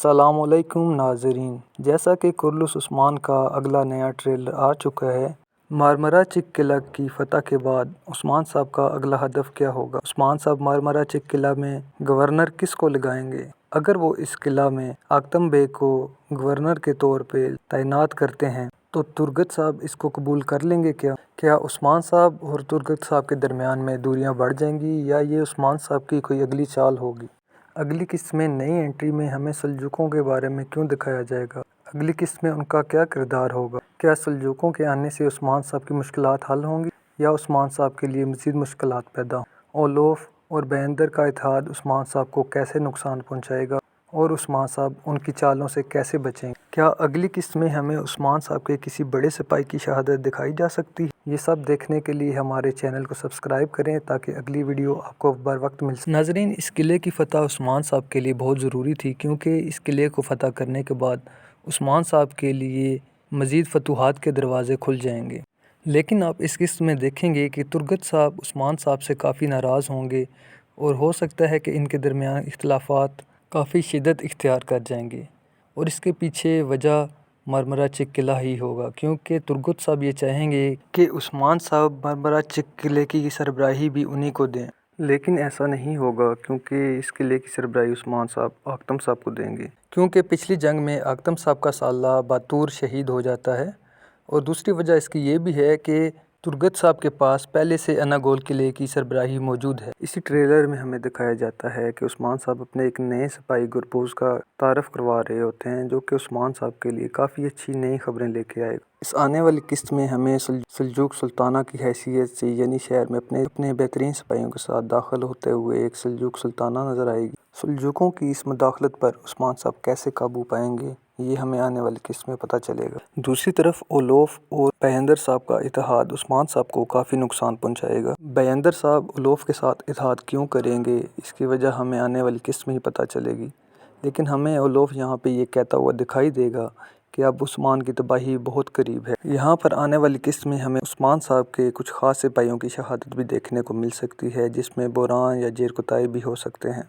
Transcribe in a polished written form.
السلام علیکم ناظرین، جیسا کہ کرلس عثمان کا اگلا نیا ٹریلر آ چکا ہے۔ مارمارا چک قلعہ کی فتح کے بعد عثمان صاحب کا اگلا ہدف کیا ہوگا؟ عثمان صاحب مارمارا چک قلعہ میں گورنر کس کو لگائیں گے؟ اگر وہ اس قلعہ میں آکتم بیگ کو گورنر کے طور پہ تعینات کرتے ہیں تو ترگت صاحب اس کو قبول کر لیں گے کیا عثمان صاحب اور ترگت صاحب کے درمیان میں دوریاں بڑھ جائیں گی یا یہ عثمان صاحب کی کوئی اگلی چال ہوگی؟ اگلی قسط میں نئی انٹری میں ہمیں سلجوقوں کے بارے میں کیوں دکھایا جائے گا؟ اگلی قسط میں ان کا کیا کردار ہوگا؟ کیا سلجوقوں کے آنے سے عثمان صاحب کی مشکلات حل ہوں گی یا عثمان صاحب کے لیے مزید مشکلات پیدا ہوں؟ اولوف اور بیندر کا اتحاد عثمان صاحب کو کیسے نقصان پہنچائے گا اور عثمان صاحب ان کی چالوں سے کیسے بچیں گے؟ کیا اگلی قسط میں ہمیں عثمان صاحب کے کسی بڑے سپاہی کی شہادت دکھائی جا سکتی ہے؟ یہ سب دیکھنے کے لیے ہمارے چینل کو سبسکرائب کریں تاکہ اگلی ویڈیو آپ کو بر وقت مل سکے۔ ناظرین، اس قلعے کی فتح عثمان صاحب کے لیے بہت ضروری تھی کیونکہ اس قلعے کو فتح کرنے کے بعد عثمان صاحب کے لیے مزید فتوحات کے دروازے کھل جائیں گے۔ لیکن آپ اس قسط میں دیکھیں گے کہ ترگت صاحب عثمان صاحب سے کافی ناراض ہوں گے اور ہو سکتا ہے کہ ان کے درمیان اختلافات کافی شدت اختیار کر جائیں گے، اور اس کے پیچھے وجہ مارمارا چک قلعہ ہی ہوگا کیونکہ ترگت صاحب یہ چاہیں گے کہ عثمان صاحب مارمارا چک قلعے کی سربراہی بھی انہی کو دیں، لیکن ایسا نہیں ہوگا کیونکہ اس قلعے کی سربراہی عثمان صاحب آکتم صاحب کو دیں گے، کیونکہ پچھلی جنگ میں آکتم صاحب کا سالہ باتور شہید ہو جاتا ہے، اور دوسری وجہ اس کی یہ بھی ہے کہ ترگت صاحب کے پاس پہلے سے اناگول قلعے کی سربراہی موجود ہے۔ اسی ٹریلر میں ہمیں دکھایا جاتا ہے کہ عثمان صاحب اپنے ایک نئے سپاہی گربوز کا تعارف کروا رہے ہوتے ہیں جو کہ عثمان صاحب کے لیے کافی اچھی نئی خبریں لے کے آئے گا۔ اس آنے والی قسط میں ہمیں سلجوق سلطانہ کی حیثیت سے یعنی شہر میں اپنے بہترین سپاہیوں کے ساتھ داخل ہوتے ہوئے ایک سلجوق سلطانہ نظر آئے گی۔ سلجوقوں کی اس مداخلت پر عثمان صاحب کیسے قابو پائیں گے یہ ہمیں آنے والی قسط میں پتہ چلے گا۔ دوسری طرف اولوف اور بیندر صاحب کا اتحاد عثمان صاحب کو کافی نقصان پہنچائے گا۔ بیندر صاحب اولوف کے ساتھ اتحاد کیوں کریں گے اس کی وجہ ہمیں آنے والی قسط میں ہی پتہ چلے گی، لیکن ہمیں اولوف یہاں پہ یہ کہتا ہوا دکھائی دے گا کہ اب عثمان کی تباہی بہت قریب ہے۔ یہاں پر آنے والی قسط میں ہمیں عثمان صاحب کے کچھ خاص سپاہیوں کی شہادت بھی دیکھنے کو مل سکتی ہے جس میں بوران یا جیرکتائی بھی ہو سکتے ہیں۔